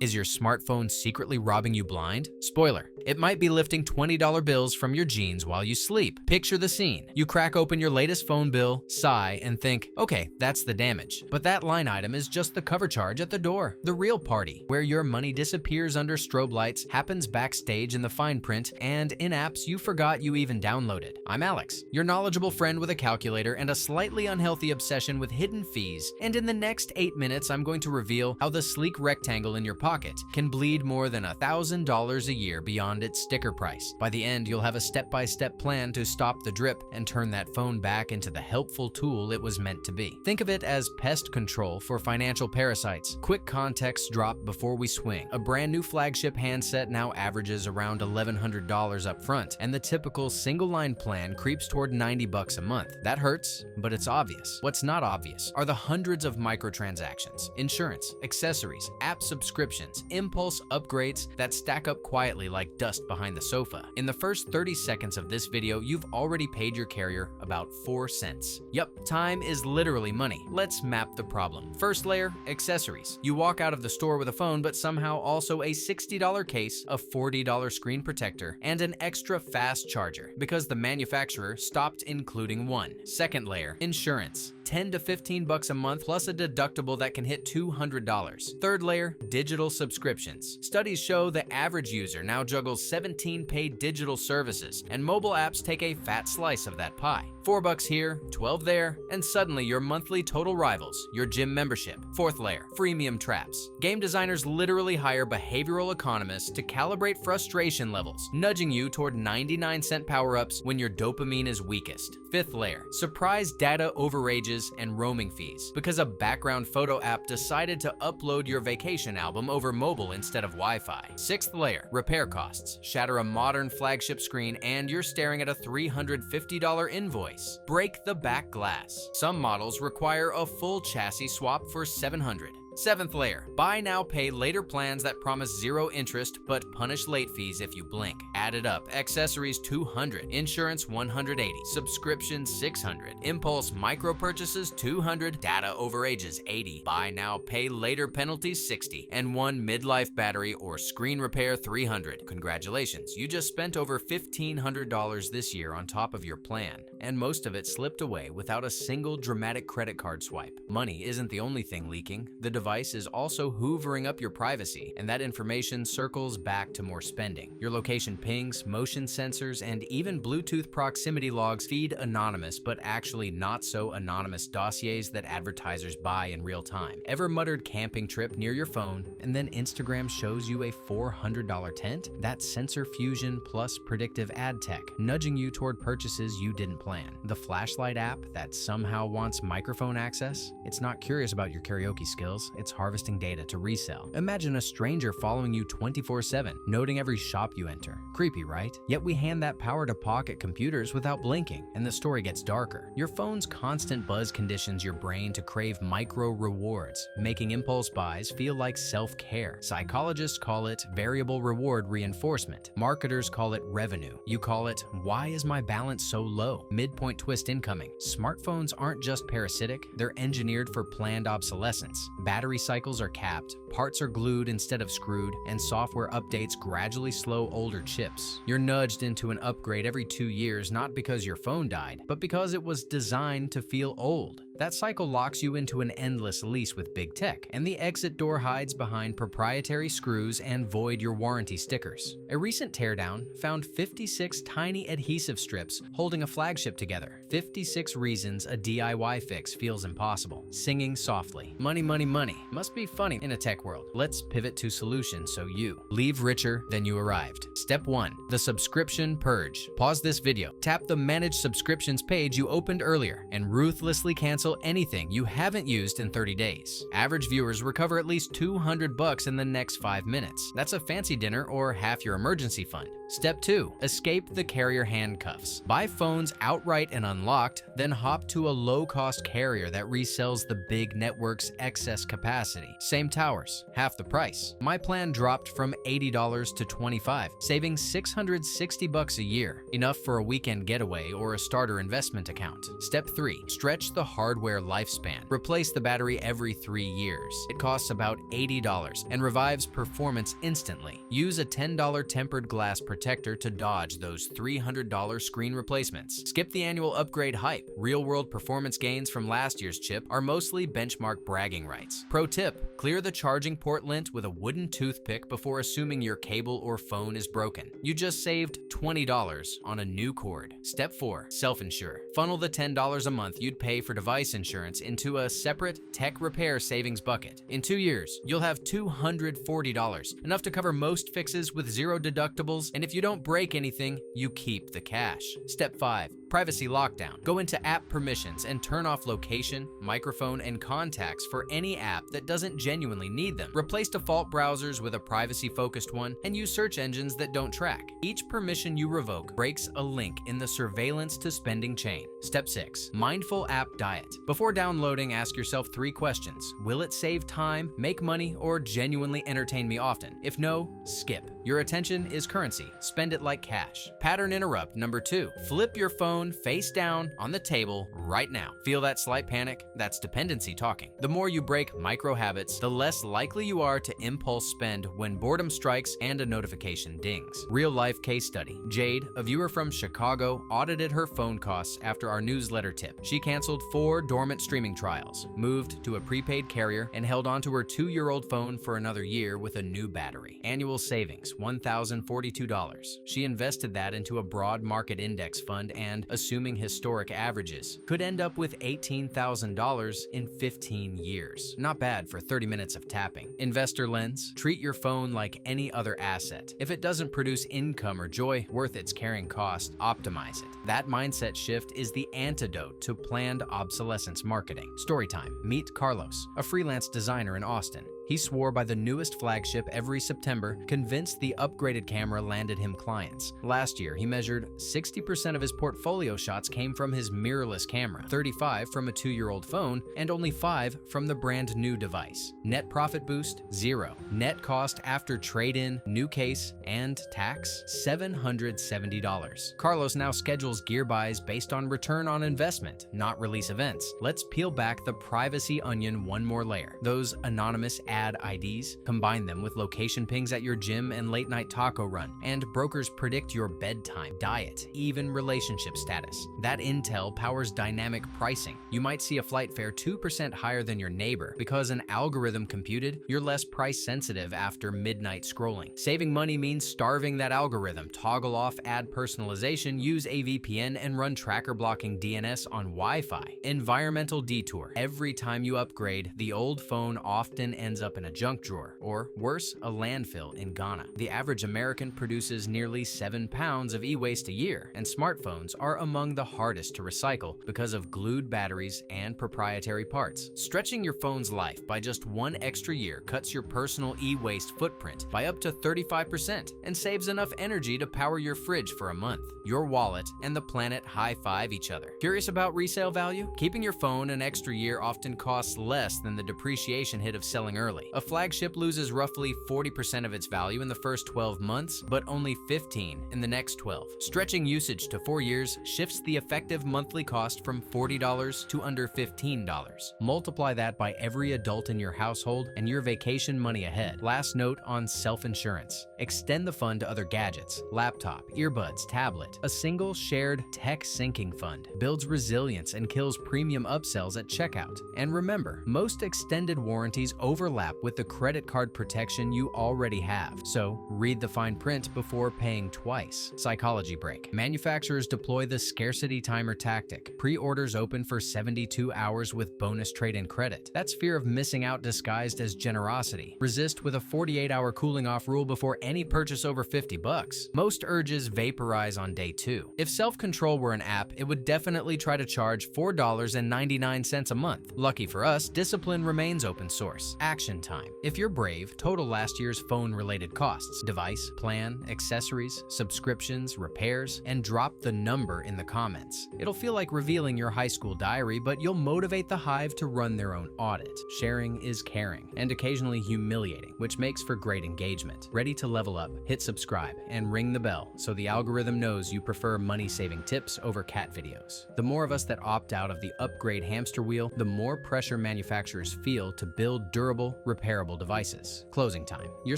Is your smartphone secretly robbing you blind? Spoiler, it might be lifting $20 bills from your jeans while you sleep. Picture the scene. You crack open your latest phone bill, sigh, and think, okay, that's the damage. But that line item is just the cover charge at the door. The real party, where your money disappears under strobe lights, happens backstage in the fine print, and in apps you forgot you even downloaded. I'm Alex, your knowledgeable friend with a calculator and a slightly unhealthy obsession with hidden fees. And in the next 8 minutes, I'm going to reveal how the sleek rectangle in your pocket can bleed more than $1,000 a year beyond its sticker price. By the end, you'll have a step-by-step plan to stop the drip and turn that phone back into the helpful tool it was meant to be. Think of it as pest control for financial parasites. Quick context drop before we swing. A brand new flagship handset now averages around $1,100 up front, and the typical single-line plan creeps toward $90 a month. That hurts, but it's obvious. What's not obvious are the hundreds of microtransactions, insurance, accessories, app subscriptions, impulse upgrades that stack up quietly like dust behind the sofa. In the first 30 seconds of this video, you've already paid your carrier about 4 cents. Yup, time is literally money. Let's map the problem. First layer, accessories. You walk out of the store with a phone, but somehow also a $60 case, a $40 screen protector, and an extra fast charger because the manufacturer stopped including one. Second layer, insurance. $10 to $15 a month plus a deductible that can hit $200. Third layer, digital subscriptions. Studies show the average user now juggles 17 paid digital services, and mobile apps take a fat slice of that pie. $4 here, 12 there, and suddenly your monthly total rivals your gym membership. Fourth layer, freemium traps. Game designers literally hire behavioral economists to calibrate frustration levels, nudging you toward 99-cent power-ups when your dopamine is weakest. Fifth layer, surprise data overages and roaming fees, because a background photo app decided to upload your vacation album over mobile instead of Wi-Fi. Sixth layer, repair costs. Shatter a modern flagship screen and you're staring at a $350 invoice. Break the back glass. Some models require a full chassis swap for $700. Seventh layer, buy now, pay later plans that promise zero interest but punish late fees if you blink. Added up, accessories $200, insurance $180, subscription $600, impulse micro purchases $200, data overages $80, buy now, pay later penalties $60, and one midlife battery or screen repair $300. Congratulations, you just spent over $1,500 this year on top of your plan, and most of it slipped away without a single dramatic credit card swipe. Money isn't the only thing leaking. The device is also hoovering up your privacy, and that information circles back to more spending. Your location pings, motion sensors, and even Bluetooth proximity logs feed anonymous but actually not so anonymous dossiers that advertisers buy in real time. Ever muttered camping trip near your phone, and then Instagram shows you a $400 tent? That's sensor fusion plus predictive ad tech, nudging you toward purchases you didn't plan. The flashlight app that somehow wants microphone access? It's not curious about your karaoke skills. It's harvesting data to resell. Imagine a stranger following you 24/7, noting every shop you enter. Creepy, right? Yet we hand that power to pocket computers without blinking, and the story gets darker. Your phone's constant buzz conditions your brain to crave micro rewards, making impulse buys feel like self-care. Psychologists call it variable reward reinforcement. Marketers call it revenue. You call it, why is my balance so low? Midpoint twist incoming. Smartphones aren't just parasitic, they're engineered for planned obsolescence. Battery cycles are capped, parts are glued instead of screwed, and software updates gradually slow older chips. You're nudged into an upgrade every 2 years not because your phone died, but because it was designed to feel old. That cycle locks you into an endless lease with big tech, and the exit door hides behind proprietary screws and void your warranty stickers. A recent teardown found 56 tiny adhesive strips holding a flagship together. 56 reasons a DIY fix feels impossible. Singing softly. Money, money, money. Must be funny in a tech world. Let's pivot to solutions so you leave richer than you arrived. Step 1. The subscription purge. Pause this video. Tap the Manage Subscriptions page you opened earlier and ruthlessly cancel anything you haven't used in 30 days. Average viewers recover at least $200 in the next 5 minutes. That's a fancy dinner or half your emergency fund. Step 2. Escape the carrier handcuffs. Buy phones outright and unlocked, then hop to a low-cost carrier that resells the big network's excess capacity. Same towers, half the price. My plan dropped from $80 to $25, saving $660 a year, enough for a weekend getaway or a starter investment account. Step 3. Stretch the hard hardware lifespan. Replace the battery every 3 years. It costs about $80 and revives performance instantly. Use a $10 tempered glass protector to dodge those $300 screen replacements. Skip the annual upgrade hype. Real-world performance gains from last year's chip are mostly benchmark bragging rights. Pro tip: clear the charging port lint with a wooden toothpick before assuming your cable or phone is broken. You just saved $20 on a new cord. Step 4. Self-insure. Funnel the $10 a month you'd pay for device insurance into a separate tech repair savings bucket. In 2 years, you'll have $240, enough to cover most fixes with zero deductibles, and if you don't break anything, you keep the cash. Step 5. Privacy lockdown. Go into app permissions and turn off location, microphone, and contacts for any app that doesn't genuinely need them. Replace default browsers with a privacy-focused one and use search engines that don't track. Each permission you revoke breaks a link in the surveillance to spending chain. Step 6. Mindful app diet. Before downloading, ask yourself 3 questions. Will it save time, make money, or genuinely entertain me often? If no, skip. Your attention is currency. Spend it like cash. Pattern interrupt number 2. Flip your phone face down on the table right now. Feel that slight panic? That's dependency talking. The more you break micro habits, the less likely you are to impulse spend when boredom strikes and a notification dings. Real life case study. Jade, a viewer from Chicago, audited her phone costs after our newsletter tip. She canceled 4 dormant streaming trials, moved to a prepaid carrier, and held onto her 2-year-old phone for another year with a new battery. Annual savings, $1,042. She invested that into a broad market index fund and, assuming historic averages, could end up with $18,000 in 15 years. Not bad for 30 minutes of tapping. Investor lens: treat your phone like any other asset. If it doesn't produce income or joy worth its carrying cost, optimize it. That mindset shift is the antidote to planned obsolescence marketing. Storytime. Meet Carlos, a freelance designer in Austin. He swore by the newest flagship every September, convinced the upgraded camera landed him clients. Last year, he measured 60% of his portfolio shots came from his mirrorless camera, 35 from a 2-year-old phone, and only 5 from the brand new device. Net profit boost, 0. Net cost after trade-in, new case, and tax, $770. Carlos now schedules gear buys based on return on investment, not release events. Let's peel back the privacy onion one more layer. Those anonymous ad IDs, combine them with location pings at your gym and late night taco run, and brokers predict your bedtime, diet, even relationship status. That intel powers dynamic pricing. You might see a flight fare 2% higher than your neighbor because an algorithm computed you're less price sensitive after midnight scrolling. Saving money means starving that algorithm. Toggle off ad personalization, use a VPN, and run tracker blocking DNS on Wi-Fi. Environmental detour. Every time you upgrade, the old phone often ends up in a junk drawer, or worse, a landfill in Ghana. The average American produces nearly 7 pounds of e-waste a year, and smartphones are among the hardest to recycle because of glued batteries and proprietary parts. Stretching your phone's life by just 1 extra year cuts your personal e-waste footprint by up to 35% and saves enough energy to power your fridge for a month. Your wallet and the planet high-five each other. Curious about resale value? Keeping your phone an extra year often costs less than the depreciation hit of selling early. A flagship loses roughly 40% of its value in the first 12 months, but only 15 in the next 12. Stretching usage to 4 years shifts the effective monthly cost from $40 to under $15. Multiply that by every adult in your household and your vacation money ahead. Last note on self-insurance. Extend the fund to other gadgets, laptop, earbuds, tablet. A single shared tech syncing fund builds resilience and kills premium upsells at checkout. And remember, most extended warranties overlap with the credit card protection you already have. So read the fine print before paying twice. Psychology break. Manufacturers deploy the scarcity timer tactic. Pre-orders open for 72 hours with bonus trade-in credit. That's fear of missing out disguised as generosity. Resist with a 48-hour cooling off rule before any purchase over $50. Most urges vaporize on day 2. If self-control were an app, it would definitely try to charge $4.99 a month. Lucky for us, discipline remains open source. Action Closing time. If you're brave, total last year's phone-related costs, device, plan, accessories, subscriptions, repairs, and drop the number in the comments. It'll feel like revealing your high school diary, but you'll motivate the Hive to run their own audit. Sharing is caring, and occasionally humiliating, which makes for great engagement. Ready to level up? Hit subscribe and ring the bell so the algorithm knows you prefer money-saving tips over cat videos. The more of us that opt out of the upgrade hamster wheel, the more pressure manufacturers feel to build durable, repairable devices. Closing time. Your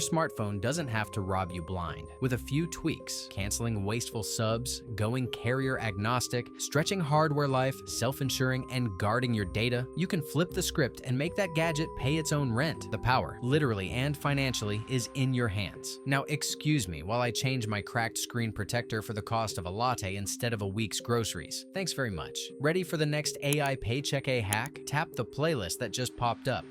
smartphone doesn't have to rob you blind. With a few tweaks, canceling wasteful subs, going carrier agnostic, stretching hardware life, self-insuring, and guarding your data, you can flip the script and make that gadget pay its own rent. The power, literally and financially, is in your hands. Now excuse me while I change my cracked screen protector for the cost of a latte instead of a week's groceries. Thanks very much. Ready for the next AI Paycheck A hack? Tap the playlist that just popped up.